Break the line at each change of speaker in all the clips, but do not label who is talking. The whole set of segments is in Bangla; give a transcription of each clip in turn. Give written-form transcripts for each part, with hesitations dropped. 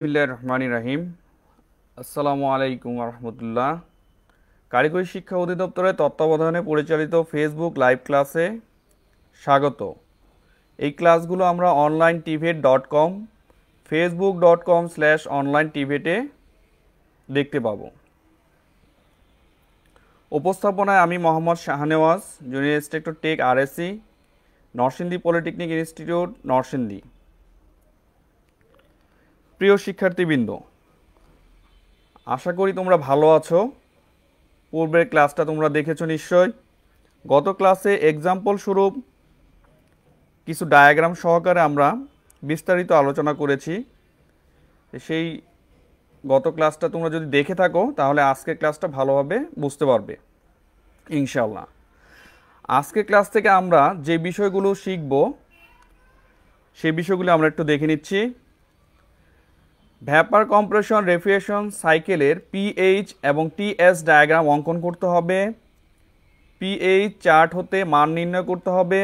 বিসমিল্লাহির রহমানির রহিম। আসসালামু আলাইকুম রহমতুল্লাহ। কারিগরি শিক্ষা অধিদপ্তরের তত্ত্বাবধানে পরিচালিত ফেসবুক লাইভ ক্লাসে স্বাগত। এই ক্লাসগুলো আমরা onlinetivet.com facebook.com/onlinetivet-এ দেখতে পাবো। উপস্থাপনায় আমি Mohammad Shahnewaz, junior instructor tech RSC, Narsingdi polytechnic institute, Narsingdi. প্রিয় শিক্ষার্থীবৃন্দ, আশা করি তোমরা ভালো আছো। পূর্বের ক্লাসটা তোমরা দেখেছো নিশ্চয়। গত ক্লাসে এক্সাম্পল স্বরূপ কিছু ডায়াগ্রাম সহকারে আমরা বিস্তারিত আলোচনা করেছি। সেই গত ক্লাসটা তোমরা যদি দেখে থাকো তাহলে আজকের ক্লাসটা ভালোভাবে বুঝতে পারবে ইনশাআল্লাহ। আজকের ক্লাস থেকে আমরা যে বিষয়গুলো শিখব সেই বিষয়গুলো আমরা একটু দেখে নিচ্ছি। ভ্যাপার কম্প্রেশন রেফ্রিজারেশন সাইকেলের পিএইচ এবং টিএস ডায়াগ্রাম অঙ্কন করতে হবে। পিএইচ চার্ট হতে মান নির্ণয় করতে হবে,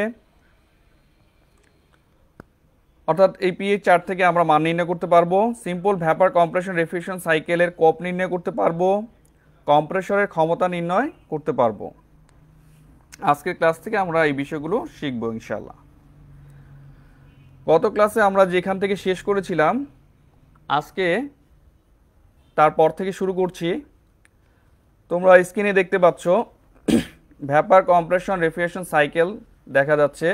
অর্থাৎ এই পিএইচ চার্ট থেকে আমরা মান নির্ণয় করতে পারবো। সিম্পল ভ্যাপার কম্প্রেশন রেফ্রিজারেশন সাইকেলের কোপ নির্ণয় করতে পারবো, কম্প্রেসরের ক্ষমতা নির্ণয় করতে পারবো। আজকের ক্লাস থেকে আমরা এই বিষয়গুলো শিখবো ইনশাআল্লাহ। গত ক্লাসে আমরা যেখান থেকে শেষ করেছিলাম আজকে তারপর থেকে শুরু করছি। তোমরা স্ক্রিনে দেখতে পাচ্ছ ভ্যাপার কম্প্রেশন রেফ্রিজারেশন সাইকেল দেখা যাচ্ছে।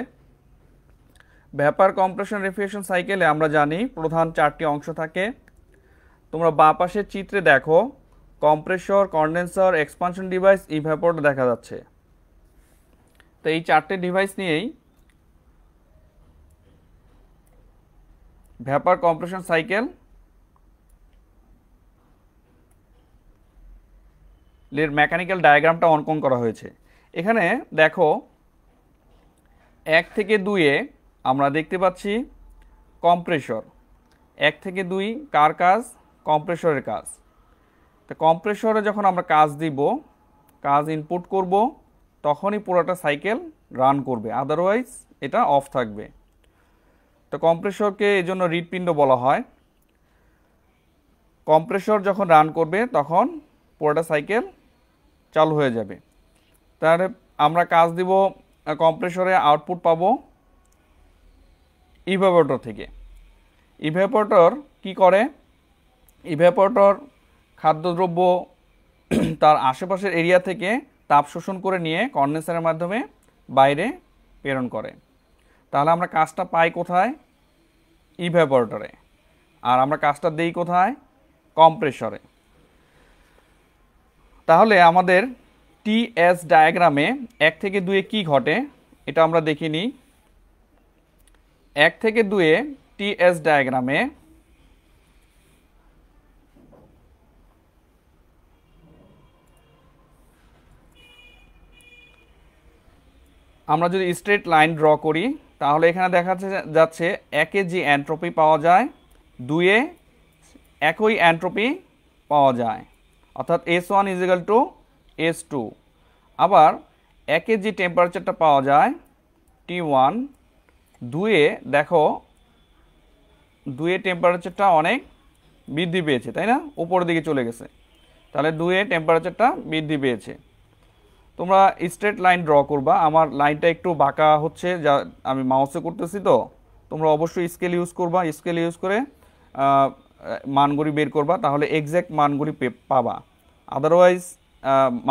ভ্যাপার কম্প্রেশন রেফ্রিজারেশন সাইকেলে আমরা জানি প্রধান চারটি অংশ থাকে। তোমরা বাঁ পাশের চিত্রে দেখো compressor, condenser, expansion device, evaporator দেখা যাচ্ছে। তো এই চারটে ডিভাইস নিয়েই ভ্যাপার কম্প্রেশন সাইকেল এর মেকানিক্যাল ডায়াগ্রামটা অঙ্কন করা হয়েছে। এখানে দেখো 1 থেকে 2-এ আমরা দেখতে পাচ্ছি কম্প্রেসর। 1 থেকে 2 কার কাজ? কম্প্রেসরের কাজ। তো কম্প্রেসরে যখন আমরা কাজ দিব, কাজ ইনপুট করব, তখনই পুরোটা সাইকেল রান করবে, আদারওয়াইজ এটা অফ থাকবে। তো কম্প্রেসরকে এই জন্য হৃৎপিণ্ড বলা হয়। কম্প্রেসর যখন রান করবে তখন পুরোটা সাইকেল চালু হয়ে যাবে। তাহলে আমরা কাজ দিব, কম্প্রেসরে আউটপুট পাবো ইভ্যাপোরেটর থেকে। ইভ্যাপোরেটর কি করে? ইভ্যাপোরেটর খাদ্যদ্রব্য তার আশেপাশের এরিয়া থেকে তাপ শোষণ করে নিয়ে কন্ডেন্সারের মাধ্যমে বাইরে প্রেরণ করে। তাহলে আমরা কাজটা পাই কোথায়? ইভ্যাপোরেটরে। আর আমরা কাজটা দেই কোথায়? কম্প্রেসরে। তাহলে আমাদের টিএস ডায়াগ্রামে 1 থেকে 2-এ কি ঘটে এটা আমরা দেখে নিই। 1 থেকে 2-এ টিএস ডায়াগ্রামে আমরা যদি স্ট্রেট লাইন ড্র করি তাহলে এখানে দেখা যাচ্ছে 1-এ যে এন্ট্রপি পাওয়া যায় 2-এ একই এন্ট্রপি পাওয়া যায়, অর্থাৎ S1 = S2। আবার 1-এ যে টেম্পারেচারটা পাওয়া যায় T1, 2-এ দেখো 2-এ টেম্পারেচারটা অনেক বৃদ্ধি পেয়েছে, তাই না? উপরের দিকে চলে গেছে। তাহলে 2-এ টেম্পারেচারটা বৃদ্ধি পেয়েছে। তোমরা স্ট্রেট লাইন ড্র করবা। আমার লাইনটা একটু বাঁকা হচ্ছে, যা আমি মাউসে করতেছি। তো তোমরা অবশ্যই স্কেল ইউজ করবা। স্কেল ইউজ করে মানগুলি বের করবা, তাহলে এক্স্যাক্ট মানগুলি পাবা। আদারওয়াইজ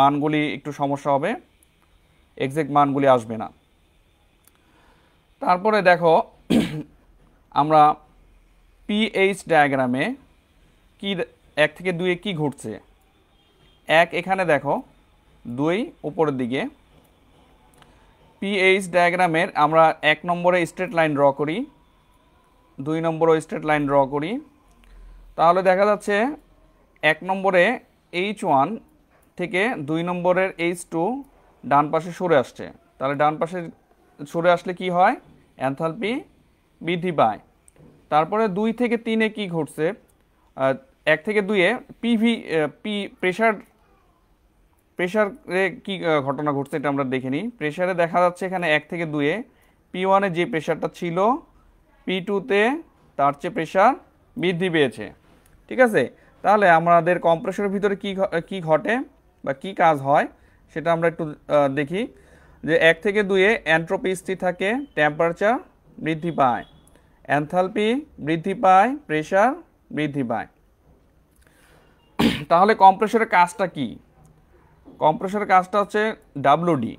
মানগুলি একটু সমস্যা হবে, এক্স্যাক্ট মানগুলি আসবে না। তারপরে দেখো আমরা পিএইচ ডায়াগ্রামে কি 1 থেকে 2-এ কি ঘটছে। 1 এখানে দেখো, 2 উপরের দিকে। পিএইচ ডায়াগ্রামের আমরা 1 নম্বরে স্ট্রেট লাইন ড্র করি, 2 নম্বরে স্ট্রেট লাইন ড্র করি। তাহলে দেখা যাচ্ছে 1 নম্বরে H1 থেকে 2 নম্বরের H2 ডান পাশে সরে আসছে। তাহলে ডান পাশে সরে আসলে কি হয়? এনথালপি বৃদ্ধি পায়। তারপরে 2 থেকে 3-এ কি ঘটছে? 1 থেকে 2-এ প্রেশারে কি ঘটনা ঘটছে এটা আমরা দেখে নিই। প্রেশারে দেখা যাচ্ছে এখানে 1 থেকে 2-এ P1-এ যে প্রেশারটা ছিল P2-তে তার চেয়ে প্রেশার বৃদ্ধি পেয়েছে। ঠিক আছে, তাহলে আমাদের কম্প্রেসরের ভিতরে কি ঘটে বা কি কাজ হয় সেটা আমরা একটু দেখি। যে 1 থেকে 2-এ এন্ট্রপি স্থির থাকে, টেম্পারেচার বৃদ্ধি পায়, এনথালপি বৃদ্ধি পায়, প্রেসার বৃদ্ধি পায়। তাহলে কম্প্রেসরের কাজটা কি? কম্প্রেসরের কাজটা হচ্ছে ডাব্লিউডি।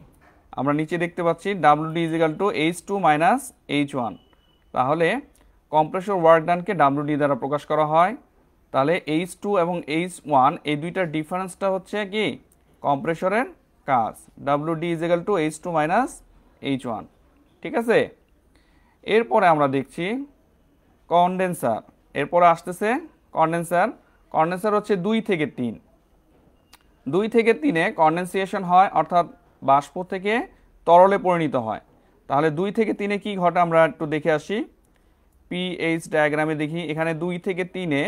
আমরা নিচে দেখতে পাচ্ছি ডাব্লিউডি H2 - H1। তাহলে কম্প্রেসর ওয়ার্ক ডানকে ডাব্লিউডি দ্বারা প্রকাশ করা হয়। তাহলে H2 এবং H1 এই দুইটার ডিফারেন্সটা হচ্ছে কি কম্প্রেসরের কাজ। WD H2 - H1। ঠিক আছে, এরপরে আমরা দেখছি কনডেন্সার। এরপরে আসতেছে কনডেন্সার। কনডেন্সার হচ্ছে 2 থেকে 3। 2 থেকে 3-এ কনডেনসেশন হয়, অর্থাৎ বাষ্প থেকে তরলে পরিণত হয়। তাহলে 2 থেকে 3-এ কি ঘটে আমরা একটু দেখে আসি। পিএইচ ডায়াগ্রামে দেখি, এখানে 2 থেকে 3-এ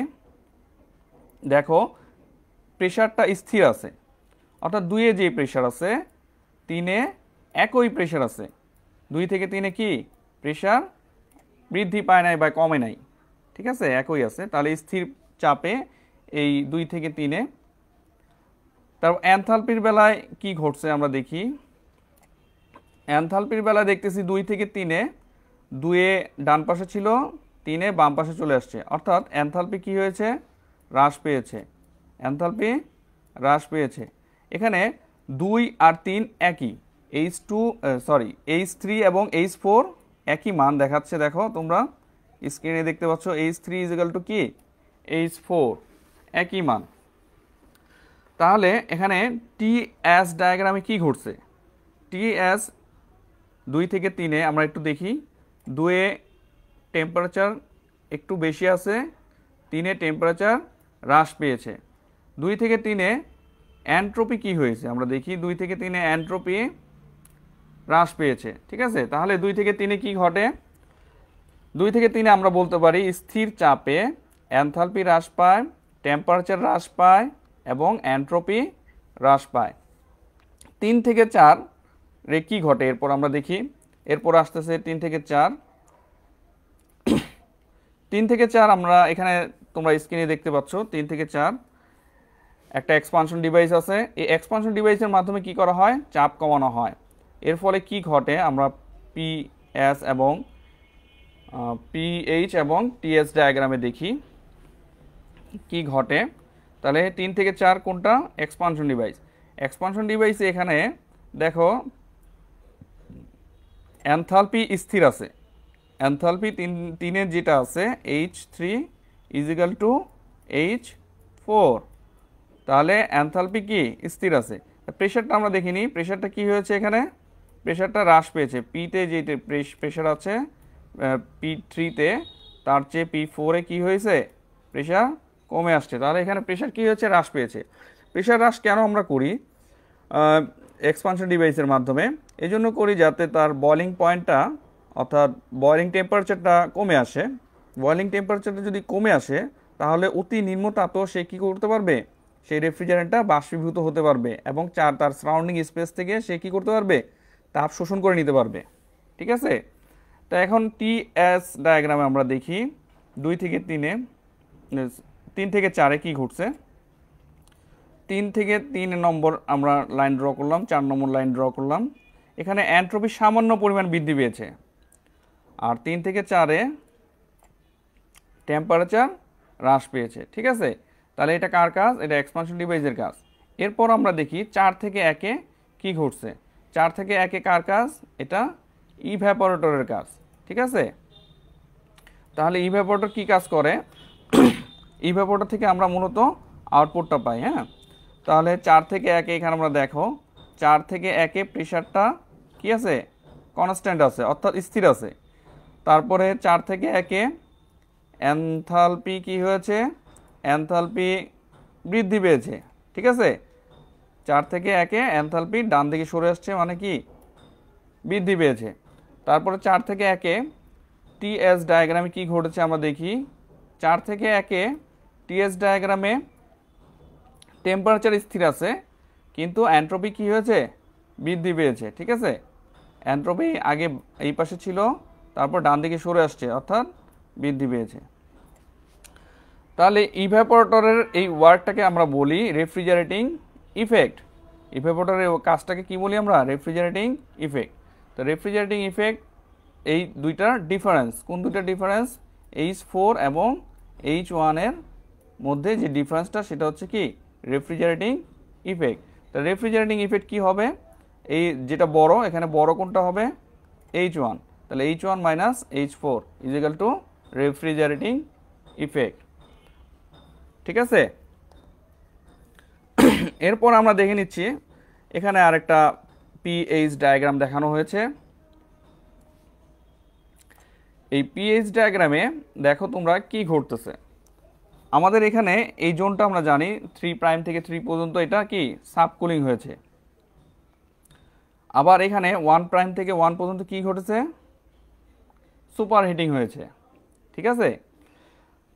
দেখো প্রেশারটা স্থির আছে, অর্থাৎ 2-এ যে প্রেশার আছে 3-এ একই প্রেশার আছে। 2 থেকে 3-এ কি প্রেশার বৃদ্ধি পায় নাই বা কমে নাই, ঠিক আছে, একই আছে। তাহলে স্থির চাপে এই 2 থেকে 3-এ। তারপর এনথালপির বেলায় কি ঘটছে আমরা দেখি। এনথালপির বেলায় দেখতেছি 2 থেকে 3-এ 2-এ ডান পাশে ছিল, 3-এ বাম পাশে চলে আসছে, অর্থাৎ এনথালপি কি হয়েছে হ্রাস পেয়েছে। এনথালপি হ্রাস পেয়েছে। এখানে 2 আর 3 একই, H3 এবং H4 একই মান দেখাচ্ছে। দেখো তোমরা স্ক্রিনে দেখতে পাচ্ছ H3 কি H4 একই মান। তাহলে এখানে টিএস ডায়াগ্রামে কি ঘটছে। টিএস 2 থেকে 3-এ আমরা একটু দেখি। 2-এ টেম্পারেচার একটু বেশি আছে, 3-এ টেম্পারেচার হ্রাস পেয়েছে। 2 থেকে 3-এ এন্ট্রপি কি হয়েছে আমরা দেখি। 2 থেকে 3-এ এন্ট্রপি হ্রাস পেয়েছে। ঠিক আছে, তাহলে 2 থেকে 3-এ কি ঘটে। 2 থেকে 3-এ আমরা বলতে পারি স্থির চাপে এনথালপি হ্রাস পায়, টেম্পারেচার হ্রাস পায় এবং এন্ট্রপি হ্রাস পায়। 3 থেকে 4 রে কি ঘটে এরপর আমরা দেখি। এরপর আসতেছে 3 থেকে 4। 3 থেকে 4 আমরা এখানে তোমরা স্ক্রিনে দেখতে পাচ্ছ 3 থেকে 4 একটা এক্সপানশন ডিভাইস আছে। এই এক্সপানশন ডিভাইসের মাধ্যমে কি করা হয়, চাপ কমানো হয়। এর ফলে কি ঘটে আমরা পিএস এবং পিএইচ এবং টিএস ডায়াগ্রামে দেখি কি ঘটে। তাহলে 3 থেকে 4 কোনটা এক্সপানশন ডিভাইস। এক্সপানশন ডিভাইসে এখানে দেখো এনথালপি স্থির আছে। এনথালপি 3-এর যেটা আছে H3 H4। তাহলে এনথালপি কি স্থির আছে। প্রেশারটা আমরা দেখিনি, প্রেশারটা কি হয়েছে এখানে, প্রেশারটা হ্রাস পেয়েছে। পিতে যে প্রেশার আছে P3-তে তার চেয়ে P4-এ কি হয়েছে প্রেশার কমে আসছে। তাহলে এখানে প্রেশার কি হয়েছে হ্রাস পেয়েছে। প্রেশার হ্রাস কেন আমরা করি এক্সপানশন ডিভাইসের মাধ্যমে, এই জন্য করি যাতে তার বয়লিং পয়েন্টটা অর্থাৎ বয়লিং টেম্পারেচারটা কমে আসে। বয়লিং টেম্পারেচারটা যদি কমে আসে তাহলে অতি নিম্ন তাপেও সে কী করতে পারবে, সেই রেফ্রিজারেন্টটা বাষ্পীভূত হতে পারবে এবং তার সারাউন্ডিং স্পেস থেকে সে কী করতে পারবে, তাপ শোষণ করে নিতে পারবে। ঠিক আছে, তা এখন টিএস ডায়াগ্রামে আমরা দেখি 2 থেকে 3-এ 3 থেকে 4-এ কী ঘটছে। 3 থেকে 3 নম্বর আমরা লাইন ড্র করলাম, 4 নম্বর লাইন ড্র করলাম। এখানে এন্ট্রপি সামান্য পরিমাণ বৃদ্ধি পেয়েছে। আর 3 থেকে 4-এ টেম্পারেচার হ্রাস পেয়েছে। ঠিক আছে, তাহলে এটা কার কাজ, এটা এক্সপানশন ডিভাইসের কাজ। এরপর আমরা দেখি 4 থেকে 1-এ কী ঘটছে। 4 থেকে 1-এ কার কাজ, এটা ইভ্যাপোরেটরের কাজ। ঠিক আছে, তাহলে ইভ্যাপোরেটর কি কাজ করে, ইভ্যাপোরেটর থেকে আমরা মূলত আউটপুটটা পাই। হ্যাঁ, তাহলে 4 থেকে 1-এ এখানে আমরা দেখো 4 থেকে 1-এ প্রেশারটা কি আছে কনস্ট্যান্ট আছে, অর্থাৎ স্থির আছে। তারপরে 4 থেকে 1-এ এনথালপি কি হয়েছে, এনথালপি বৃদ্ধি পেয়েছে। ঠিক আছে, 4 থেকে 1-এ এনথালপি ডান দিকে সরে আসছে, মানে কি বৃদ্ধি পেয়েছে। তারপরে 4 থেকে 1-এ টিএস ডায়াগ্রামে কি ঘটেছে আমরা দেখি। 4 থেকে 1-এ টিএস ডায়াগ্রামে টেম্পারেচার স্থির আছে কিন্তু এন্ট্রপি কি হয়েছে, বৃদ্ধি পেয়েছে। ঠিক আছে, এন্ট্রপি আগে এই পাশে ছিল, তারপর ডান দিকে সরে আসছে, অর্থাৎ বৃদ্ধি পেয়েছে। তাহলে ইভ্যাপোরেটরের এই ওয়ার্কটাকে আমরা বলি রেফ্রিজারেটিং ইফেক্ট। ইভ্যাপোরেটরের কাজটাকে কি বলি আমরা? Refrigerating effect. তো রেফ্রিজারেটিং ইফেক্ট এই দুইটার ডিফারেন্স, কোন দুইটা ডিফারেন্স? H4 এবং H1 এর মধ্যে যে ডিফারেন্সটা সেটা হচ্ছে কি রেফ্রিজারেটিং ইফেক্ট। তো রেফ্রিজারেটিং ইফেক্ট কি হবে? এই যেটা বড়, এখানে বড় কোনটা হবে? H1। তাহলে H1 minus H4 is equal two refrigerating effect. ঠিক আছে, এরপর আমরা দেখে নিচ্ছি এখানে আরেকটা পিএইচ ডায়াগ্রাম দেখানো হয়েছে। এই পিএইচ ডায়াগ্রামে দেখো তোমরা কি ঘটতেছে। আমাদের এখানে এই জোনটা আমরা জানি 3' থেকে 3 পর্যন্ত এটা কি সাবকুলিং হয়েছে। আবার এখানে 1' থেকে 1 পর্যন্ত কি ঘটেছে? সুপার হিটিং হয়েছে। ঠিক আছে,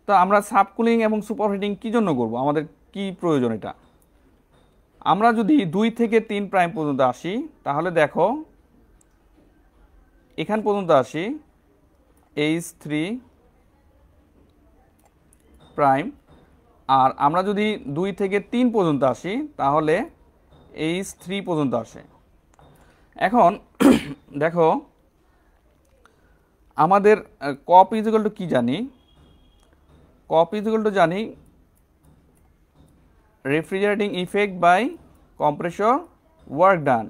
তো আমরা সাবকুলিং এবং সুপার হিটিং কী জন্য করব? আমাদের কি প্রয়োজন এটা? আমরা যদি 2 থেকে 3' পর্যন্ত আসি তাহলে দেখো এখান পর্যন্ত আসি H3', আর আমরা যদি 2 থেকে 3 পর্যন্ত আসি তাহলে H3 পর্যন্ত আসে। এখন দেখো আমাদের কপ ইজ ইকুয়াল টু কি জানি? কপ ইজ ইকুয়াল টু জানি refrigerating effect by compressor work done.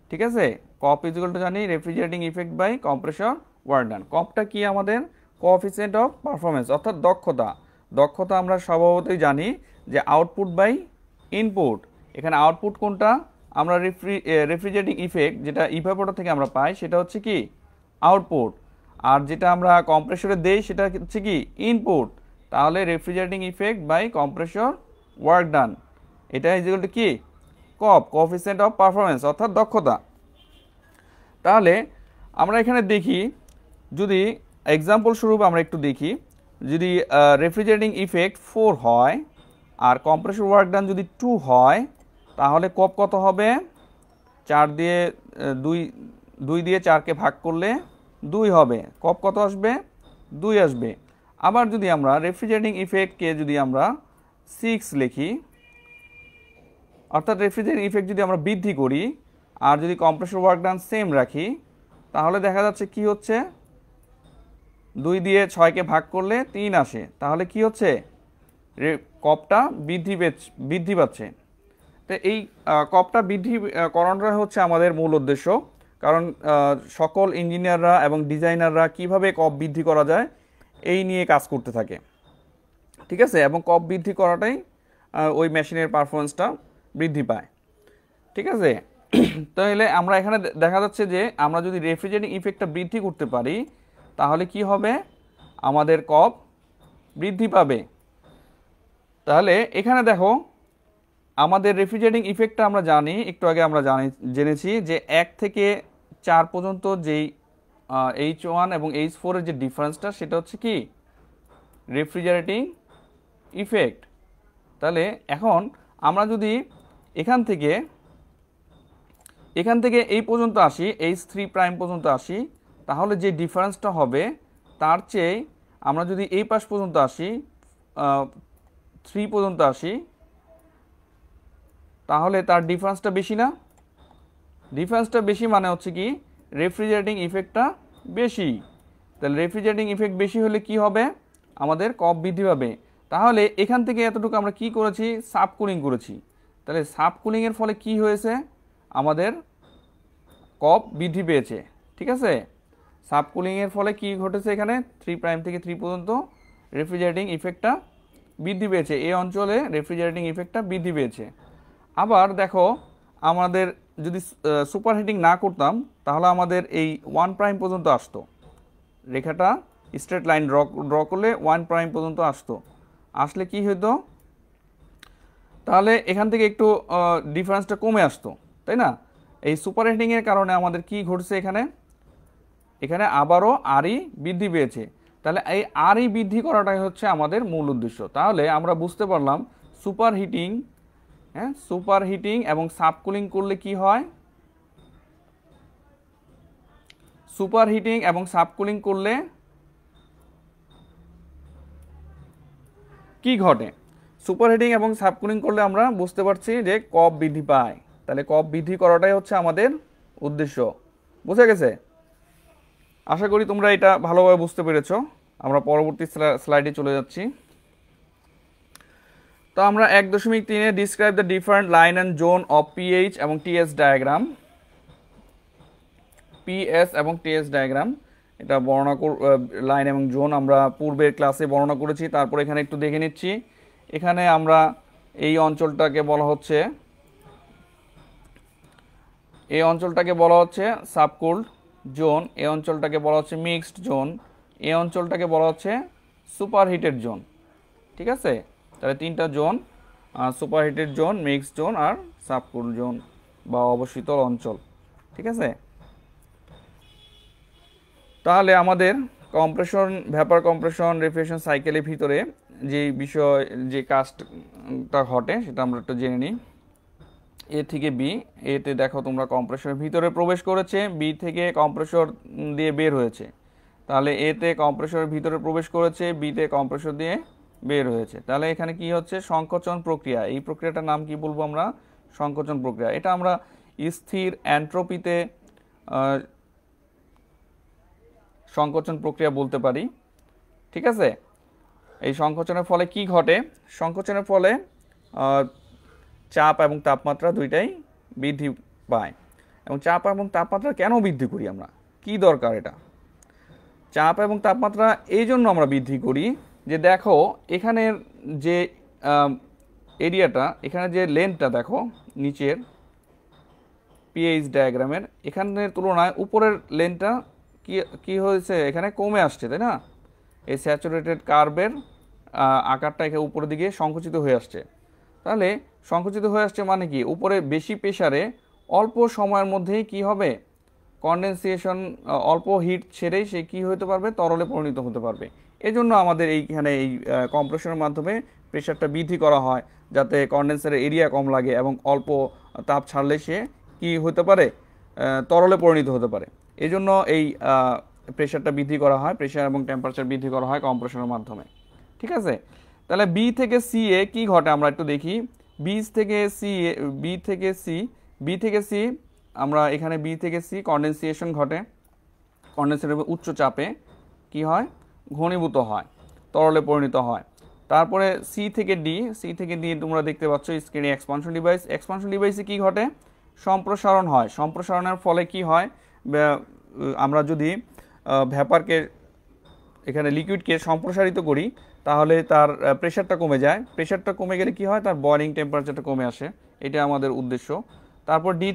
ঠিক আছে, কপ ইজ ইকুয়াল টু জানি refrigerating effect by compressor work done. কপটা কি? আমাদের কোএফিসিয়েন্ট অফ পারফরমেন্স, অর্থাৎ দক্ষতা। দক্ষতা আমরা স্বভাবতই জানি যে আউটপুট বাই ইনপুট। এখানে আউটপুট কোনটা? আমরা রেফ্রিজারেটিং ইফেক্ট যেটা ইভ্যাপোরেটর থেকে আমরা পাই সেটা হচ্ছে কি আউটপুট, আর যেটা আমরা কম্প্রেসরে দেই সেটা হচ্ছে কি ইনপুট। তাহলে refrigerating effect by compressor work done, এটা ইজ ইকুয়াল টু কি কপ, কোএফিসিয়েন্ট অফ পারফরমেন্স, অর্থাৎ দক্ষতা। তাহলে আমরা এখানে দেখি, যদি এক্সাম্পল স্বরূপ আমরা একটু দেখি, যদি রেফ্রিজারেটিং ইফেক্ট 4 হয় আর কম্প্রেসর ওয়ার্ক ডান যদি 2 হয় তাহলে কপ কত হবে? 4 দিয়ে 2 দিয়ে 4কে ভাগ করলে 2 হবে। কপ কত আসবে? 2 আসবে। আবার যদি আমরা রেফ্রিজারেটিং ইফেক্টকে যদি আমরা 6 লিখি, অর্থাৎ রেফ্রিজারেটিং ইফেক্ট যদি আমরা বৃদ্ধি করি আর যদি কম্প্রেসর ওয়ার্ক ডান সেম রাখি তাহলে দেখা যাচ্ছে কি হচ্ছে? 2 দিয়ে 6কে ভাগ করলে 3 আসে। তাহলে কি হচ্ছে? কপটা বৃদ্ধি পাচ্ছে। তো এই কপটা বৃদ্ধি করানোটা হচ্ছে আমাদের মূল উদ্দেশ্য, কারণ সকল ইঞ্জিনিয়াররা এবং ডিজাইনাররা কিভাবে কপ বৃদ্ধি করা যায় এই নিয়ে কাজ করতে থাকে। ঠিক আছে, এবং কপ বৃদ্ধি করাটাই ওই মেশিনের পারফরমেন্সটা বৃদ্ধি পায়। ঠিক আছে, তাহলে আমরা এখানে দেখা যাচ্ছে যে আমরা যদি রেফ্রিজারেটিং ইফেক্টটা বৃদ্ধি করতে পারি তাহলে কি হবে? আমাদের কপ বৃদ্ধি পাবে। তাহলে এখানে দেখো আমাদের রেফ্রিজারেটিং ইফেক্টটা আমরা জানি, একটু আগে আমরা জেনেছি যে 1 থেকে 4 পর্যন্ত যেই H1 এবং H4 এর যে ডিফারেন্সটা সেটা হচ্ছে কি রেফ্রিজারেটিং ইফেক্ট। তাহলে এখন আমরা যদি এখান থেকে এই পর্যন্ত আসি, H3' পর্যন্ত আসি, তাহলে যে ডিফারেন্সটা হবে তার চেয়ে আমরা যদি এই পাশ পর্যন্ত আসি 3 পর্যন্ত আসি তাহলে তার ডিফারেন্সটা বেশি না? ডিফারেন্সটা বেশি মানে হচ্ছে কি রেফ্রিজারেটিং ইফেক্টটা বেশি। তাহলে রেফ্রিজারেটিং ইফেক্ট বেশি হলে কি হবে? আমাদের কপ বৃদ্ধি পাবে। তাহলে এখান থেকে এতটুকু আমরা কি করেছি? সাবকুলিং করেছি। তাহলে সাবকুলিংয়ের ফলে কি হয়েছে? আমাদের কপ বৃদ্ধি পেয়েছে। ঠিক আছে, সাবকুলিংয়ের ফলে কি ঘটেছে? এখানে 3' থেকে 3 পর্যন্ত রেফ্রিজারেটিং ইফেক্টটা বৃদ্ধি পেয়েছে, এই অঞ্চলে রেফ্রিজারেটিং ইফেক্টটা বৃদ্ধি পেয়েছে। আবার দেখো আমাদের যদি সুপার হিটিং না করতাম তাহলে আমাদের এই 1' পর্যন্ত আসতো, রেখাটা স্ট্রেট লাইন ড্র করলে 1' পর্যন্ত আসতো। আসলে কি হতো? তাহলে এখান থেকে একটু ডিফারেন্সটা কমে আসতো, তাই না? এই সুপার হিটিংয়ের কারণে আমাদের কি ঘটছে? এখানে আবারও আরই বৃদ্ধি পেয়েছে। তাহলে এই আরই বৃদ্ধি করাটাই হচ্ছে আমাদের মূল উদ্দেশ্য। তাহলে আমরা বুঝতে পারলাম সুপার হিটিং এবং সাবকুলিং করলে কি হয়? সুপার হিটিং এবং সাবকুলিং করলে কি ঘটে? সুপারহিটিং এবং সাবকুলিং করলে আমরা বুঝতে পারছি যে কপ বৃদ্ধি পায়। তাহলে কপ বৃদ্ধি করাটাই হচ্ছে আমাদের উদ্দেশ্য। বুঝে গেছে? আশা করি তোমরা এটা ভালোভাবে বুঝতে পেরেছো। আমরা পরবর্তী স্লাইডে চলে যাচ্ছি। তো আমরা 1.3-এ describe the different line and zone of PH এবং টিএস ডায়াগ্রাম। পিএস এবং টিএস ডায়াগ্রাম এটা বর্ণনা লাইন এবং জোন আমরা পূর্বের ক্লাসে বর্ণনা করেছি। তারপর এখানে একটু দেখে নিচ্ছি। এখানে আমরা এই অঞ্চলটাকে বলা হচ্ছে সাবকুলড জোন, এই অঞ্চলটাকে বলা হচ্ছে মিক্সড জোন, এই অঞ্চলটাকে বলা হচ্ছে সুপারহিটেড জোন। ঠিক আছে? তাহলে তিনটা zone, superheated zone, mixed zone আর সাবকুলড জোন বা অবশীতল অঞ্চল। ঠিক আছে? তাহলে আমাদের কম্প্রেশন, ভ্যাপার কম্প্রেশন, রেফ্রিজারেশন সাইকেলের ভিতরে যে বিষয়, যে কাজটা ঘটে সেটা আমরা একটু জেনে নিই। এ থেকে বি, এতে দেখো তোমরা কম্প্রেসরের ভিতরে প্রবেশ করেছে, বি থেকে কম্প্রেসর দিয়ে বের হয়েছে। তাহলে এতে কম্প্রেসরের ভিতরে প্রবেশ করেছে, বিতে কম্প্রেসর দিয়ে বের হয়েছে। তাহলে এখানে কি হচ্ছে? সংকোচন প্রক্রিয়া। এই প্রক্রিয়াটার নাম কি বলবো আমরা? সংকোচন প্রক্রিয়া। এটা আমরা স্থির এন্ট্রপিতে সংকোচন প্রক্রিয়া বলতে পারি। ঠিক আছে? এই সংকোচনের ফলে কি ঘটে? সংকোচনের ফলে চাপ এবং তাপমাত্রা দুইটাই বৃদ্ধি পায়। এবং চাপ এবং তাপমাত্রা কেন বৃদ্ধি করি আমরা? কি দরকার এটা? চাপ এবং তাপমাত্রা এই জন্য আমরা বৃদ্ধি করি যে দেখো এখানের যে এরিয়াটা, এখানে যে লেন্থটা দেখো নিচের পিএইচ ডায়াগ্রামের, এখানের তুলনায় উপরের লেন্থটা কি হয়েছে? এখানে কমে আসছে, তাই না? এই স্যাচুরেটেড কার্ভের আকারটা এখানে উপরের দিকে সংকুচিত হয়ে আসছে। তাহলে সংকুচিত হয়ে আসছে মানে কি? উপরে বেশি প্রেসারে অল্প সময়ের মধ্যেই কি হবে? কনডেনসেশন, অল্প হিট ছেড়েই সে কি হতে পারবে? তরলে পরিণত হতে পারবে। এজন্য আমাদের এইখানে এই কম্প্রেশনের মাধ্যমে প্রেসারটা বৃদ্ধি করা হয়, যাতে কনডেন্সারের এরিয়া কম লাগে এবং অল্প তাপ ছাড়লে সে কি হতে পারে? তরলে পরিণত হতে পারে। এজন্য এই প্রেসারটা বৃদ্ধি করা হয়, প্রেসার এবং টেম্পারেচার বৃদ্ধি করা হয় কম্প্রেশনের মাধ্যমে। ঠিক আছে? তাহলে বি থেকে সি এ কি ঘটে আমরা একটু দেখি। বি থেকে সি আমরা এখানে বি থেকে সি কনডেনসেশন ঘটে। কনডেনসেশন উচ্চ চাপে কি হয়? ঘনীভূত হয়, তরলে পরিণত হয়। তারপরে সি থেকে ডি তোমরা দেখতে পাচ্ছ স্ক্রিনে এক্সপানশন ডিভাইস। এক্সপানশন ডিভাইসে কি ঘটে? সম্প্রসারণ হয়। সম্প্রসারণের ফলে কি হয়? আমরা যদি ভ্যাপারকে, এখানে লিকুইডকে সম্প্রসারিত করি তাহলে তার প্রেশারটা কমে যায়। প্রেশারটা কমে গেলে কি হয়? তার বয়লিং টেম্পারেচারটা কমে আসে। এটা আমাদের উদ্দেশ্য। তারপর ডি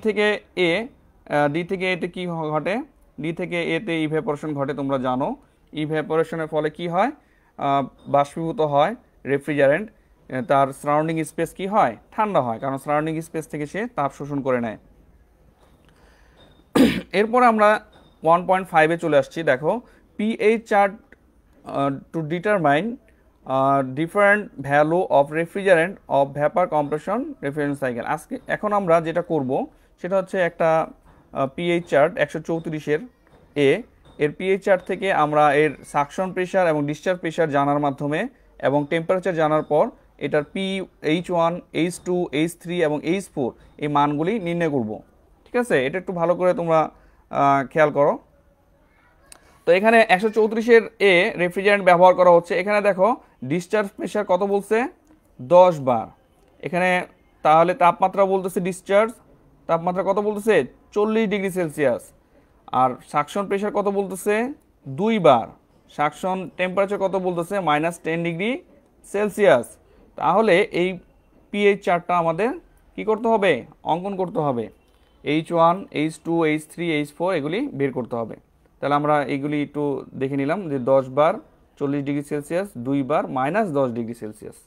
থেকে এতে কি ঘটে? ডি থেকে এতে ইভ্যাপোরেশন ঘটে, তোমরা জানো। ইভ্যাপোরেশনের ফলে কি হয়? বাষ্পীভূত হয় রেফ্রিজারেন্ট, তার সারাউন্ডিং স্পেস কি হয়? ঠান্ডা হয়, কারণ সারাউন্ডিং স্পেস থেকে সে তাপ শোষণ করে নেয়। এরপর আমরা 1.5-এ চলে আসছি। দেখো pH chart to determine different value of refrigerant of vapour compression refrigeration cycle. এখন আমরা যেটা করব সেটা হচ্ছে একটা পিএইচ চার্ট 134-এর এর পিএইচ চার্ট থেকে আমরা এর সাকশন প্রেশার এবং ডিসচার্জ প্রেশার জানার মাধ্যমে এবং টেম্পারেচার জানার পর এটার H1, H2, H3 এবং H4 এই মানগুলি নির্ণয় করব। ঠিক আছে? এটা একটু ভালো করে তোমরা খেয়াল করো। তো এখানে 134-এর রেফ্রিজারেন্ট ব্যবহার করা হচ্ছে। এখানে দেখো ডিসচার্জ প্রেশার কত বলছে? 10 বার। এখানে তাহলে তাপমাত্রা বলতেছে, ডিসচার্জ তাপমাত্রা কত বলতেছে? 40 ডিগ্রি সেলসিয়াস। আর সাকশন প্রেশার কত বলতেছে? 2 বার। সাকশন টেম্পারেচার কত বলতেছে? -10 ডিগ্রি সেলসিয়াস। তাহলে এই পিএইচ চার্টটা আমাদের কি করতে হবে? অঙ্কন করতে হবে। H1, H2, H3, H4 এগুলি বের করতে হবে। তাহলে আমরা এগুলি একটু দেখে নিলাম যে 10 বার 40 ডিগ্রি সেলসিয়াস, 2 বার -10 ডিগ্রি সেলসিয়াস।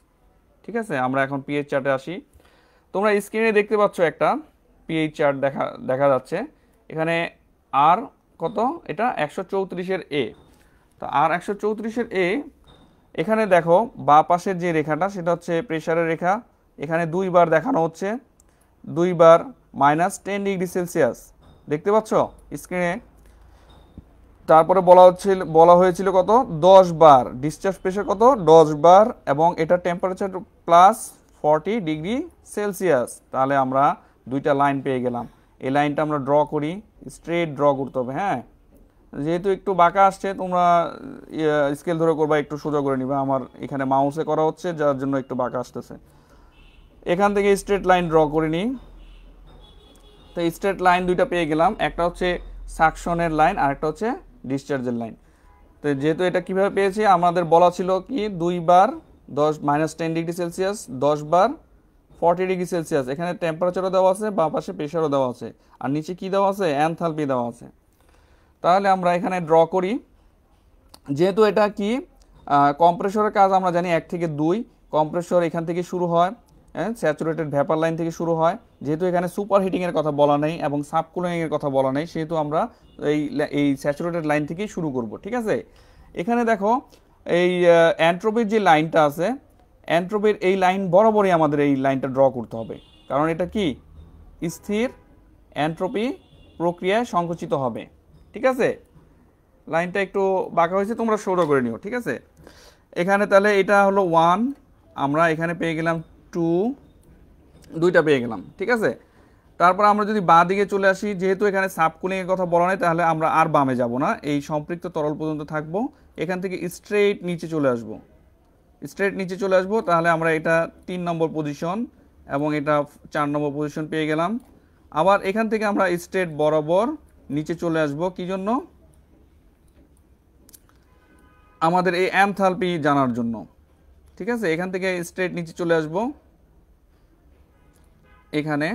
ঠিক আছে? আমরা এখন পিএইচ চার্টে আসি। তোমরা স্ক্রিনে দেখতে পাচ্ছ একটা পিএইচ চার্ট দেখা যাচ্ছে। এখানে আর কত? এটা 134-এর তো আর 134-এর এখানে দেখো বাঁ পাশের যে রেখাটা সেটা হচ্ছে প্রেসারের রেখা। এখানে 2 বার দেখানো হচ্ছে, 2 বার -10 ডিগ্রি সেলসিয়াস। দেখতে পাচ্ছ স্ক্রিনে? তারপরে বলা হয়েছিল কত 10 বার, ডিসচার্জ প্রেশার কত 10 বার, এবং এটা টেম্পারেচার +40°C। তাহলে আমরা দুইটা লাইন পেয়ে গেলাম। এই লাইনটা আমরা ড্র করি, স্ট্রেট ড্র করতে হবে। হ্যাঁ, যেহেতু একটু বাঁকা আসছে তোমরা স্কেল ধরে করবা, একটু সোজা করে নিবা। আমার এখানে মাউসে করা হচ্ছে যার জন্য একটু বাঁকা আসতেছে। এখান থেকে স্ট্রেট লাইন ড্র করে নিই। তো স্ট্রেট লাইন দুইটা পেয়ে গেলাম, একটা হচ্ছে সাকশনের লাইন আর একটা হচ্ছে ডিসচার্জের লাইন। তো যেহেতু এটা কিভাবে পেয়েছি, আমাদের বলা ছিল কি 2 বার -10°C, 10 বার 40°C। এখানে টেম্পারেচারও দেওয়া আছে, বা পাশে প্রেশারও দেওয়া আছে, আর নিচে কি দেওয়া আছে, এনথালপি দেওয়া আছে। তাহলে আমরা এখানে ড্র করি। যেহেতু এটা কি কম্প্রেসরের কাজ আমরা জানি 1 থেকে 2, কম্প্রেসর এখান থেকে শুরু হয়, স্যাচুরেটেড ভ্যাপার লাইন থেকে শুরু হয়। যেহেতু এখানে সুপার হিটিংয়ের কথা বলা নেই এবং সাবকুলিংয়ের কথা বলা নেই, সেহেতু আমরা এই স্যাচুরেটেড লাইন থেকেই শুরু করব। ঠিক আছে, এখানে দেখো এই এন্ট্রপির যে লাইনটা আছে, এন্ট্রপির এই লাইন বরাবরই আমাদের এই লাইনটা ড্র করতে হবে, কারণ এটা কি স্থির এন্ট্রপি প্রক্রিয়ায় সংকুচিত হবে। ঠিক আছে, লাইনটা একটু বাঁকা হয়েছে, তোমরা সোজা করে নিও। ঠিক আছে, এখানে তাহলে এটা হলো 1, আমরা এখানে পেয়ে গেলাম 2, দুইটা পেয়ে গেলাম। ঠিক আছে, তারপর আমরা যদি বাঁ দিকে চলে আসি, যেহেতু এখানে সাবকুলিংয়ের কথা বলা নেই, তাহলে আমরা আর বামে যাব না, এই সম্পৃক্ত তরল পর্যন্ত থাকবো। এখান থেকে স্ট্রেট নিচে চলে আসব, তাহলে আমরা এটা 3 নম্বর পজিশন এবং এটা 4 নম্বর পজিশন পেয়ে গেলাম। আবার এখান থেকে আমরা স্ট্রেট বরাবর নিচে চলে আসব, কি জন্য, আমাদের এই এনথালপি জানার জন্য। ঠিক আছে, এখান থেকে স্ট্রেট নিচে চলে আসব এখানে।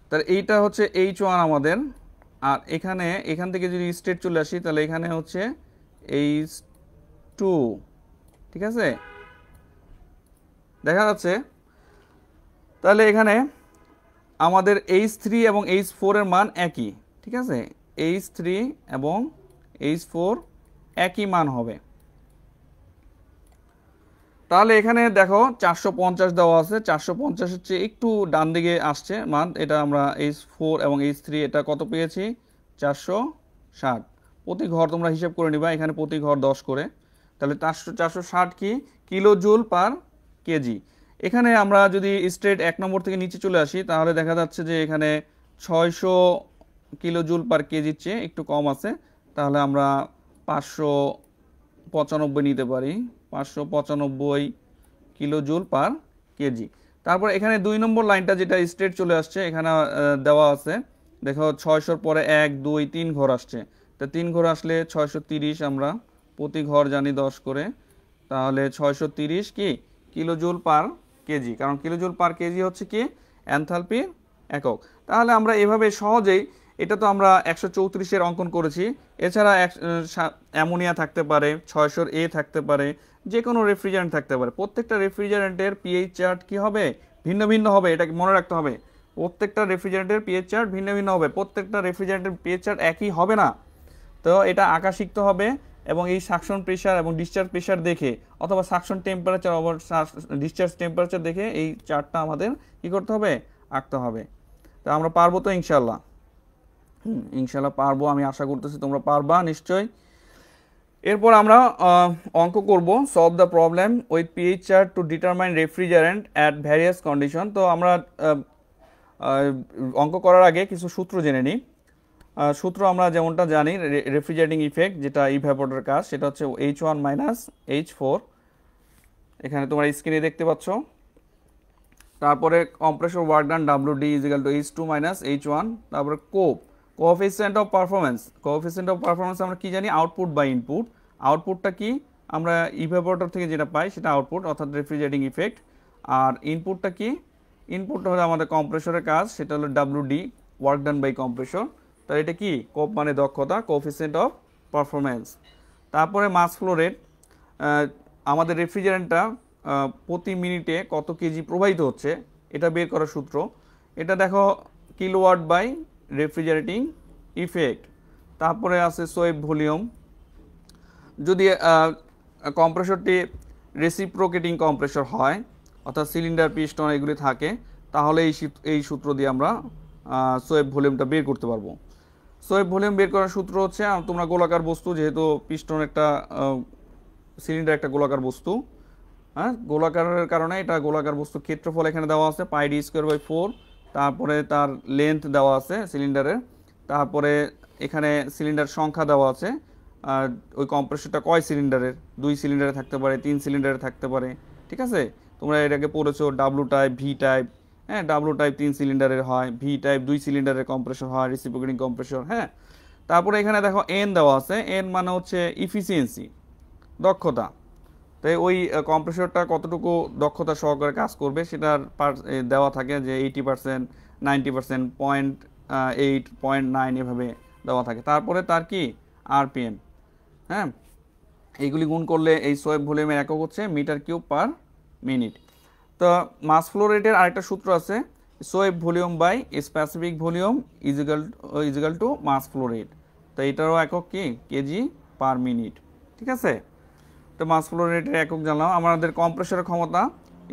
তাহলে এইটা হচ্ছে H1 আমাদের, আর এখান থেকে যদি স্ট্রেট চলে আসি, তাহলে এখানে হচ্ছে H2। ঠিক আছে, দেখা যাচ্ছে। তাহলে এখানে আমাদের H3 এবং H4 এর মান একই। ঠিক আছে, H3 এবং H4 একই মান হবে। তাহলে এখানে দেখো 450 দেওয়া আছে, 450-এর চেয়ে একটু ডান দিকে আসছে মান। এটা আমরা H4 এবং H3 এটা কত পেয়েছি, 460। প্রতি ঘর তোমরা হিসাব করে নিবা, এখানে প্রতি ঘর 10 করে। তাহলে 460 কি কিলোজুল পার কেজি। এখানে আমরা যদি স্ট্রেট 1 নম্বর থেকে নিচে চলে আসি, তাহলে দেখা যাচ্ছে যে এখানে 600 কিলোজুল পার কেজির চেয়ে একটু কম আছে। তাহলে আমরা 595 নিতে পারি, 595 কিলোজুল পার কেজি। তারপর এখানে 2 নম্বর লাইনটা যেটা স্ট্রেট চলে আসছে, এখানে দেওয়া আছে, দেখো 600-র পরে 1 2 3 ঘর আসছে। তো 3 ঘর আসলে 630, আমরা প্রতি ঘর জানি 10 করে, তাহলে 630 কি কিলোজুল পার কেজি, কারণ কিলোজুল পার কেজি হচ্ছে কি এনথালপির একক। তাহলে আমরা এভাবে সহজেই, এটা তো আমরা 134-এর অঙ্কন করেছি, এছাড়া অ্যামোনিয়া থাকতে পারে, 600 A থাকতে পারে, যে কোনো রেফ্রিজারেন্ট থাকতে পারে। প্রত্যেকটা রেফ্রিজারেন্টের পিএইচ চার্ট কি হবে, ভিন্ন ভিন্ন হবে, এটা মনে রাখতে হবে। প্রত্যেকটা রেফ্রিজারেন্টের পিএইচ চার্ট ভিন্ন ভিন্ন হবে, প্রত্যেকটা রেফ্রিজারেন্টের পিএইচ চার্ট একই হবে না। তো এটা আঁকা শিখতে হবে, এবং এই সাকশন প্রেশার এবং ডিসচার্জ প্রেশার দেখে, অথবা সাকশন টেম্পারেচার অথবা ডিসচার্জ টেম্পারেচার দেখে এই চার্টটা আমাদের কি করতে হবে, আঁকতে হবে। তো আমরা পারবো তো ইনশাল্লাহ, ইনশাল্লাহ পারবো, আমি আশা করতেছি তোমরা পারবা নিশ্চয়ই। এরপর আমরা অঙ্ক করব, solve the problem with pH chart to determine refrigerant at various condition. তো আমরা অঙ্ক করার আগে কিছু সূত্র জেনে নিই। সূত্র আমরা যেমনটা জানি, রেফ্রিজারেটিং ইফেক্ট যেটা ইভ্যাপোরেটর কাজ, সেটা হচ্ছে H1 - H4, এখানে তোমরা স্ক্রিনে দেখতে পাচ্ছ। তারপরে কম্প্রেসর ওয়ার্ক ডান WD = H2 - H1। তারপরে কোএফিসিয়েন্ট অফ পারফরমেন্স, আমরা কি জানি, আউটপুট বাই ইনপুট। আউটপুটটা কি, আমরা ইভ্যাপোরেটর থেকে যেটা পাই সেটা আউটপুট, অর্থাৎ রেফ্রিজারেটিং ইফেক্ট। আর ইনপুটটা কি, ইনপুটটা হলো আমাদের কম্প্রেসরের কাজ, সেটা হলো WD work done by compressor. তাহলে এটা কি, কোপ মানে দক্ষতা, কোএফিসিয়েন্ট অফ পারফরমেন্স। তারপরে মাস ফ্লো রেট, আমাদের রেফ্রিজারেন্টটা প্রতি মিনিটে কত কেজি প্রবাহিত হচ্ছে এটা বের করার সূত্র। এটা দেখো কিলোওয়াট বাই রেফ্রিজারেটিং ইফেক্ট। তারপরে আছে সোয়েব ভলিউম, যদি কম্প্রেসরটি রেসিপ্রোকেটিং কম্প্রেসর হয়, অর্থাৎ সিলিন্ডার পিস্টন এগুলি থাকে, তাহলে এই সূত্র দিয়ে আমরা সোয়েব ভলিউমটা বের করতে পারবো। সোয়েব ভলিউম বের করার সূত্র হচ্ছে তোমরা গোলাকার বস্তু, যেহেতু পিস্টন একটা সিলিন্ডার একটা গোলাকার বস্তু, হ্যাঁ, গোলাকারের কারণে এটা গোলাকার বস্তু, ক্ষেত্রফল এখানে দেওয়া আছে πd²/4, তারপরে তার লেন্থ দেওয়া আছে সিলিন্ডারের, তারপরে এখানে সিলিন্ডার সংখ্যা দেওয়া আছে, আর ওই কম্প্রেসরটা কয় সিলিন্ডারের, 2 সিলিন্ডারে থাকতে পারে, 3 সিলিন্ডারে থাকতে পারে, ঠিক আছে। তোমরা এটাকে পড়েছো ডাব্লু টাইপ, ভি টাইপ, হ্যাঁ, ডাব্লু টাইপ 3 সিলিন্ডারের হয়, ভি টাইপ 2 সিলিন্ডারের কম্প্রেসর হয়, রেসিপ্রোকেটিং কম্প্রেসর, হ্যাঁ। তারপরে এখানে দেখো এন দেওয়া আছে, এন মানে হচ্ছে ইফিসিয়েন্সি, দক্ষতা। তাই ওই কম্প্রেসরটা কতটুকু দক্ষতা সহকারে কাজ করবে সেটার দেওয়া থাকে, যে 80%, 90%, 0.8, 0.9 এভাবে দেওয়া থাকে। তারপরে তার কি আরপিএম, হ্যাঁ, এইগুলি গুণ করলে এই সোয়েব ভলিউমের একক হচ্ছে মিটার কিউব পার মিনিট। তো মাস ফ্লো রেটের আরেকটা সূত্র আছে, swept volume by specific volume equal to mass flow rate. তো এটারও একক কি কেজি পার মিনিট, ঠিক আছে। তো মাস ফ্লো রেটের একক জানলাম। আমাদের কম্প্রেসরের ক্ষমতা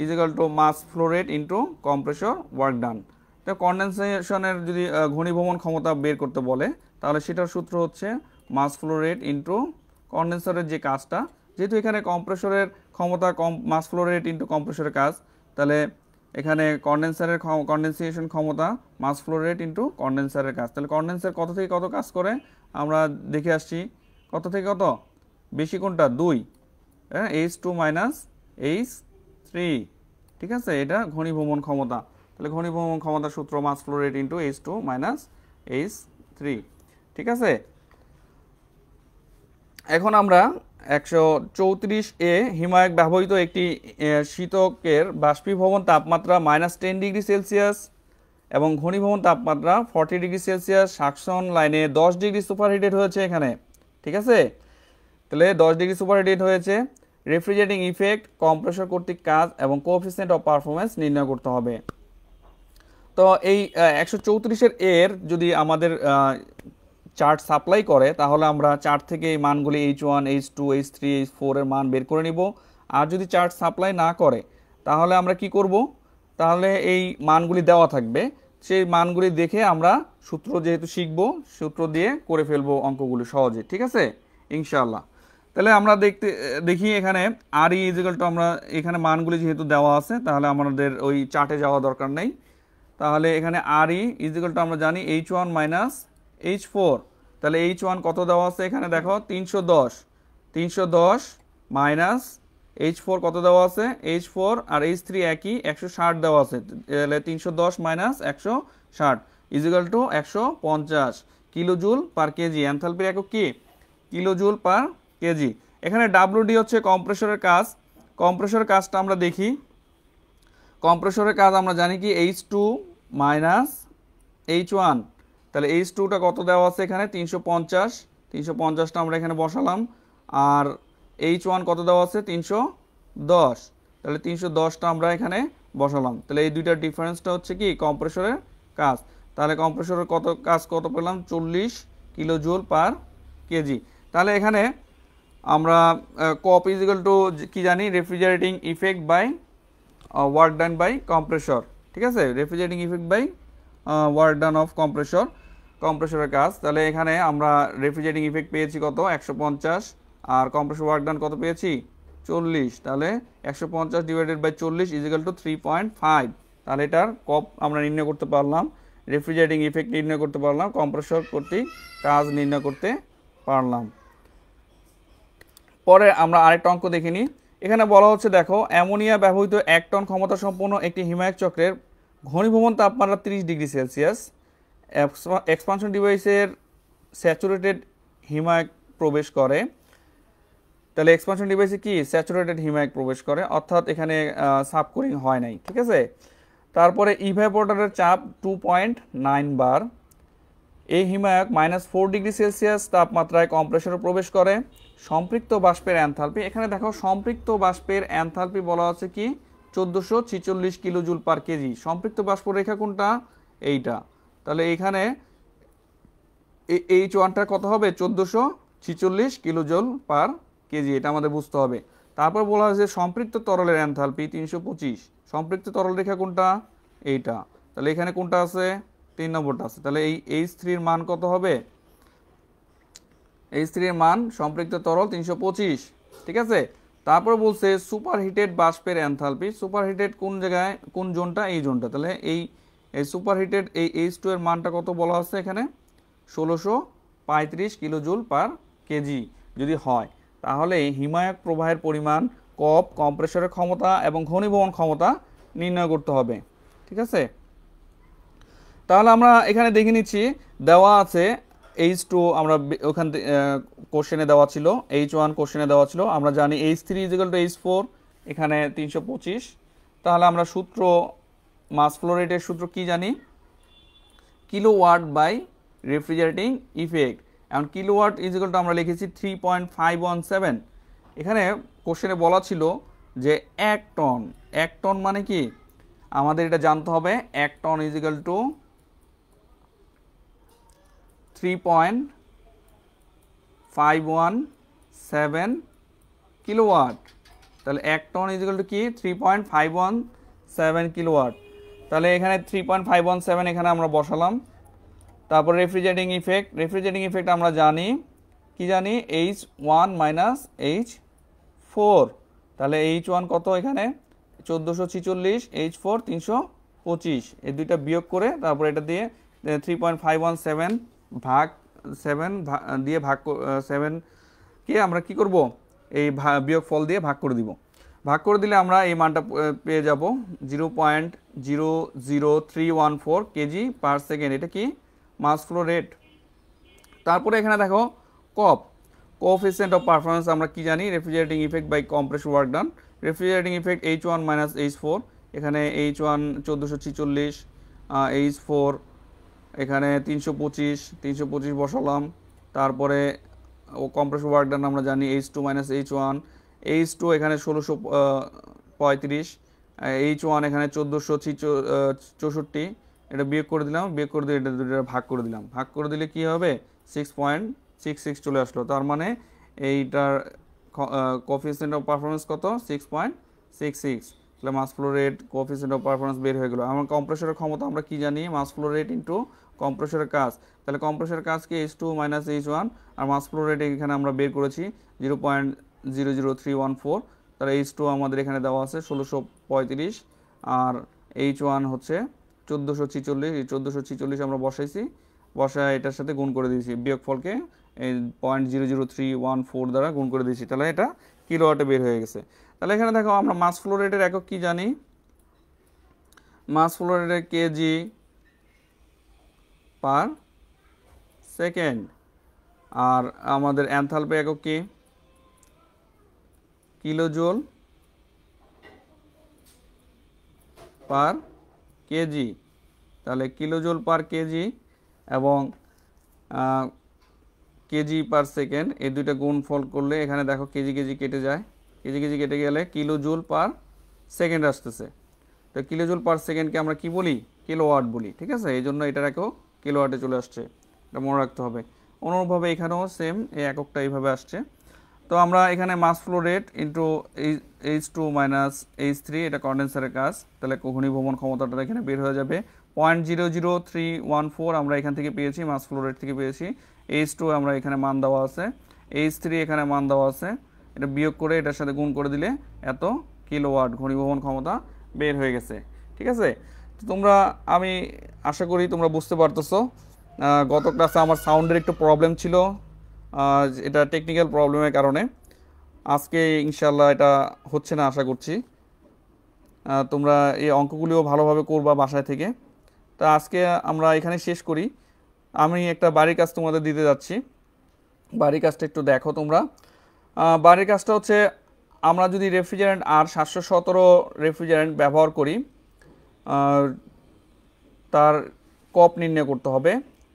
equal to mass flow rate into compressor work done. তো কন্ডেনসেশনের যদি ঘনীভবন ক্ষমতা বের করতে বলে তাহলে সেটার সূত্র হচ্ছে মাস ফ্লো রেট ইন্টু কন্ডেন্সারের যে কাজটা, যেহেতু এখানে কম্প্রেসরের ক্ষমতা কম, মাস ফ্লো রেট ইন্টু কম্প্রেসরের কাজ, তাহলে এখানে কন্ডেন্সারের কন্ডেনসেশন ক্ষমতা মাস ফ্লো রেট ইন্টু কন্ডেন্সারের কাজ। তাহলে কন্ডেন্সার কত থেকে কত কাজ করে আমরা দেখে আসছি, কত থেকে কত বেশি কোনটা, 2, হ্যাঁ, H2 মাইনাস H3, ঠিক আছে। এটা ঘনীভবন ক্ষমতা। তাহলে ঘনীভবন ক্ষমতার সূত্র mass flow rate into H2 minus H3, ঠিক আছে। এখন আমরা 134 হিমায়ক ব্যবহৃত একটি শীতকের বাষ্পীভবন তাপমাত্রা -10°C এবং ঘনীভবন তাপমাত্রা 40°C, সাকশন লাইনে 10° সুপারহিটেড হয়েছে এখানে, ঠিক আছে। তাহলে 10° সুপারহিটেড হয়েছে। রেফ্রিজারেটিং ইফেক্ট, কম্প্রেসর কর্তৃক কাজ এবং কোএফিসিয়েন্ট অফ পারফরমেন্স নির্ণয় করতে হবে। তো এই 134 এর যদি আমাদের চার্ট সাপ্লাই করে তাহলে আমরা চার্ট থেকে এই মানগুলি H1, H2, H3, H4 এর মান বের করে নিব। আর যদি চার্ট সাপ্লাই না করে তাহলে আমরা কি করব, তাহলে এই মানগুলি দেওয়া থাকবে, সেই মানগুলি দেখে আমরা সূত্র যেহেতু শিখব, সূত্র দিয়ে করে ফেলবো অঙ্কগুলি সহজে, ঠিক আছে ইনশাআল্লাহ। তাহলে আমরা দেখি এখানে আর ই ইজিক্যাল টু, আমরা এখানে মানগুলি যেহেতু দেওয়া আছে তাহলে আমাদের ওই চার্টে যাওয়া দরকার নেই। তাহলে এখানে আর ই ইজিক্যাল টু আমরা জানি H1 মাইনাস H4। তাহলে H1 কত দেওয়া আছে এখানে দেখো 310 মাইনাস H4 কত দেওয়া আছে, H4 আর H3 একই 160 দেওয়া আছে। তাহলে 310 minus 160 equal to 150 kilojoule per KG. এনথালপির একক কি কিলোজুল পার কেজি। এখানে WD হচ্ছে কম্প্রেসরের কাজ। কম্প্রেসরের কাজটা আমরা দেখি। কম্প্রেসরের কাজ আমরা জানি কি H2 মাইনাস H1। তাহলে H2টা কত দেওয়া আছে এখানে 350টা আমরা এখানে বসালাম, আর H1 কত দেওয়া আছে 310, তাহলে 310টা আমরা এখানে বসালাম। তাহলে এই দুইটার ডিফারেন্সটা হচ্ছে কি কম্প্রেসরের কাজ। তাহলে কম্প্রেসরের কত কাজ কত পেলাম 40 কিলোজুল পার কেজি। তাহলে এখানে আমরা কপ ইজিক্যাল টু কি জানি, refrigerating effect by work done by compressor, ঠিক আছে। Refrigerating effect by work done of কম্প্রেসরের কাজ। তাহলে এখানে আমরা রেফ্রিজারেটিং ইফেক্ট পেয়েছি কত 150, আর কম্প্রেসর ওয়ার্ক ডান কত পেয়েছি 40। তাহলে 150 ডিভাইডেড বাই 40 ইজিক্যাল টু 3.5। তাহলে এটার কপ আমরা নির্ণয় করতে পারলাম, রেফ্রিজারেটিং ইফেক্ট নির্ণয় করতে পারলাম, কম্প্রেসর কর্তৃক কাজ নির্ণয় করতে পারলাম। পরে আমরা আরেকটা অঙ্ক দেখিনি। এখানে বলা হচ্ছে দেখো অ্যামোনিয়া ব্যবহৃত 1 টন ক্ষমতা সম্পন্ন একটি হিমায়ক চক্রের ঘনীভবন তাপমাত্রা 30°C, এক্সপানশন ডিভাইসের স্যাচুরেটেড হিমায়ক প্রবেশ করে। তাহলে এক্সপানশন ডিভাইসে কি স্যাচুরেটেড হিমায়ক প্রবেশ করে, অর্থাৎ এখানে সাবকুলিং হয় নাই, ঠিক আছে। তারপরে ইভ্যাপোরেটরের চাপ 2.9 বার। এই হিমায়ক -4°C তাপমাত্রায় কম্প্রেসরে প্রবেশ করে। সম্পৃক্ত বাষ্পের এনথালপি, এখানে দেখো সম্পৃক্ত বাষ্পের এনথালপি বলা আছে কি 1446 কিলোজুল পার কেজি। সম্পৃক্ত বাষ্প রেখা কোনটা, এইটা। তাহলে এখানে H1টা কত হবে 1446 কিলোজুল পার কেজি, এটা আমাদের বুঝতে হবে। তারপর বলা হয়েছে সম্পৃক্ত তরলের এনথালপি 325। সম্পৃক্ত তরল রেখা কোনটা, এইটা। তাহলে এখানে কোনটা আছে 3 নম্বরটা আছে। তাহলে এই H3 এর মান কত হবে H3 এর মান সম্পৃক্ত তরল 325, ঠিক আছে। তারপর বলছে সুপারহিটেড বাষ্পের এনথালপি। সুপারহিটেড কোন জায়গায়, কোন জোনটা? এই জোনটা। তাহলে এই সুপারহিটেড এই H2 এর মানটা কত বলা আছে এখানে? 1635 কিলোজুল পার কেজি যদি হয়, তাহলে হিমায়ক প্রবাহের পরিমাণ, কপ, কম্প্রেসরের ক্ষমতা এবং ঘনীভবন ক্ষমতা নির্ণয় করতে হবে, ঠিক আছে। তাহলে আমরা এখানে দেখে নিচ্ছি দেওয়া আছে H2, আমরা ওখান থেকে কোশ্চেনে দেওয়া ছিল, H1 কোশ্চেনে দেওয়া ছিল, আমরা জানি H3 H4, এখানে 325। তাহলে আমরা সূত্র, মাস ফ্লো রেটের সূত্র কি জানি? Kilowatt by refrigerating effect. এখন কিলোওয়াট আমরা লিখেছি 3.517। এখানে কোশ্চেনে বলা ছিল যে 1 টন, 1 টন মানে কি আমাদের এটা জানতে হবে। 1 টন টু 3.517 কিলোওয়াট। তাহলে 1 টন টু কি? 3.517 কিলোওয়াট। তাহলে এখানে 3.517 এখানে আমরা বসালাম। তারপর রেফ্রিজারেটিং ইফেক্ট আমরা জানি, কি জানি? H1 minus H4। তাহলে H1 কত এখানে? 1446, H4 325। এই দুইটা বিয়োগ করে তারপর এটা দিয়ে 3.517 ভাগ 7 দিয়ে ভাগ 7 কে আমরা কি করব? এই বিয়োগ ফল দিয়ে ভাগ করে দিব। ভাগ করে দিলে আমরা এই মানটা পেয়ে যাব 0.00314 কেজি পার সেকেন্ড। এটা কি? Mass flow rate. তারপরে এখানে দেখো কোএফিসিয়েন্ট অফ পারফরম্যান্স আমরা কি জানি? Refrigerating effect by compressor work done. Refrigerating effect H1 minus H4। এখানে H1 1446, H4 এখানে 325 বসালাম। তারপরে কম্প্রেসর ওয়ার্ক ডান আমরা জানি H2 মাইনাস H1। H2 এখানে 1635, H1 এখানে 1464। এটা বিয়োগ করে দিলাম, বিয়োগ করে দিয়ে এটা দুটো ভাগ করে দিলাম। ভাগ করে দিলে কি হবে? 6.66 চলে আসলো। তার মানে এইটার কোএফিসিয়েন্ট অফ পারফরম্যান্স কত? 6.66। তাহলে mass flow rate, coefficient of performance বের হয়ে গেল। আমার কম্প্রেসরের ক্ষমতা আমরা কি জানি? মাস ফ্লো রেট ইনটু কম্প্রেসরের কাজ। তাহলে কম্প্রেসরের কাজ কি? H2 minus H1। আর মাস ফ্লো রেট এখানে আমরা বের করেছি 0.00314। তাহলে H2 আমাদের এখানে দেওয়া আছে 1635, আর H1 হচ্ছে 1446। এই 1446 আমরা বসাইছি, বসায় এটার সাথে গুণ করে দিয়েছি, বিয়োগফলকে এই 0.00314 দ্বারা গুণ করে দিয়েছি। তাহলে এটা কিলোওয়াটে বের হয়ে গেছে। তাহলে এখানে দেখো আমরা মাস ফ্লো রেটের একক কি জানি? মাস ফ্লো রেটের কেজি পার সেকেন্ড। আর আমাদের এনথালপি একক কি? Kilojoule per KG. তাহলে কিলোজুল পার কেজি এবং কেজি পার সেকেন্ড, এই দুইটা গুণফল করলে এখানে দেখো কেজি কেজি কেটে যায়, কেজি কেজি কেটে গেলে কিলোজুল পার সেকেন্ড আসতেছে। তো কিলোজুল পার সেকেন্ডকে আমরা কি বলি? কিলোওয়াট বলি, ঠিক আছে। এই জন্য এটার একক কিলোওয়াটে চলে আসছে, এটা মনে রাখতে হবে। অনুরূপভাবে এখানেও সেম এই এককটা এইভাবে আসছে। তো আমরা এখানে mass flow rate into H2 minus H3, এটা কন্ডেন্সারের কাজ। তাহলে ঘনীভবন ক্ষমতাটা এখানে বের হয়ে যাবে 0.00314 আমরা এখান থেকে পেয়েছি, মাস ফ্লো রেট থেকে পেয়েছি। H2 আমরা এখানে মান দেওয়া আছে, H3 এখানে মান দেওয়া আছে। এটা বিয়োগ করে এটার সাথে গুণ করে দিলে এত কিলোওয়াট ঘনীভবন ক্ষমতা বের হয়ে গেছে, ঠিক আছে। তো তোমরা, আমি আশা করি তোমরা বুঝতে পারতেছো। গত ক্লাসে আমার সাউন্ডের একটু প্রবলেম ছিল, এটা টেকনিক্যাল প্রবলেমের কারণে। আজকে ইনশাল্লাহ এটা হচ্ছে না আশা করছি। তোমরা এই অঙ্কগুলিও ভালোভাবে করবা বাসায় থেকে। তা আজকে আমরা এখানে শেষ করি। আমি একটা বাড়ির কাজ তোমাদের দিতে যাচ্ছি, বাড়ির কাজটা একটু দেখো তোমরা। বাড়ির কাজটা হচ্ছে, আমরা যদি রেফ্রিজারেন্ট R717 রেফ্রিজারেন্ট ব্যবহার করি, তার কপ নির্ণয় করতে হবে।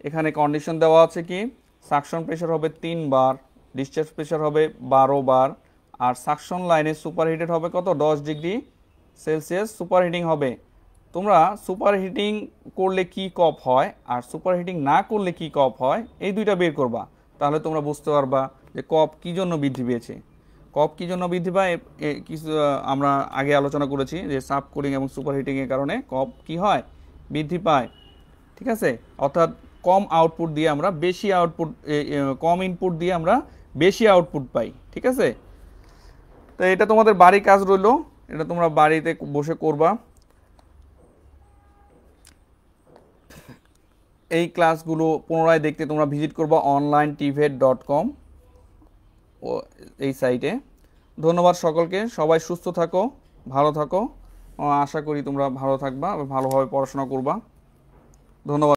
এখানে কন্ডিশন দেওয়া আছে কি? সাকশন প্রেশার হবে 3 বার, ডিসচার্জ প্রেশার হবে 12 বার, আর সাকশন লাইনে সুপারহিটেড হবে কত? 10 ডিগ্রি সেলসিয়াস সুপারহিটিং হবে। তোমরা সুপারহিটিং করলে কি কপ হয় আর সুপারহিটিং না করলে কি কপ হয়, এই দুইটা বের করবা। তাহলে তোমরা বুঝতে পারবা যে কপ কী জন্য বৃদ্ধি পেয়েছে। কপ কী জন্য বৃদ্ধি পায় কিছু আমরা আগে আলোচনা করেছি, যে সাব কুলিং এবং সুপারহিটিংয়ের কারণে কপ কি হয়? বৃদ্ধি পায়, ঠিক আছে। অর্থাৎ কম আউটপুট দিয়ে আমরা বেশি আউটপুট, কম ইনপুট দিয়ে আমরা বেশি আউটপুট পাই। ঠিক আছে, তো এটা তোমাদের বাড়ির কাজ রইলো, এটা তোমরা বাড়িতে বসে করবা। এই ক্লাসগুলো পুনরায় দেখতে তোমরা ভিজিট করবা onlinetvet.com ও এই সাইটে। ধন্যবাদ সকলকে, সবাই সুস্থ থাকো, ভালো থাকো। আশা করি তোমরা ভালো থাকবা, ভালোভাবে পড়াশোনা করবা। ধন্যবাদ।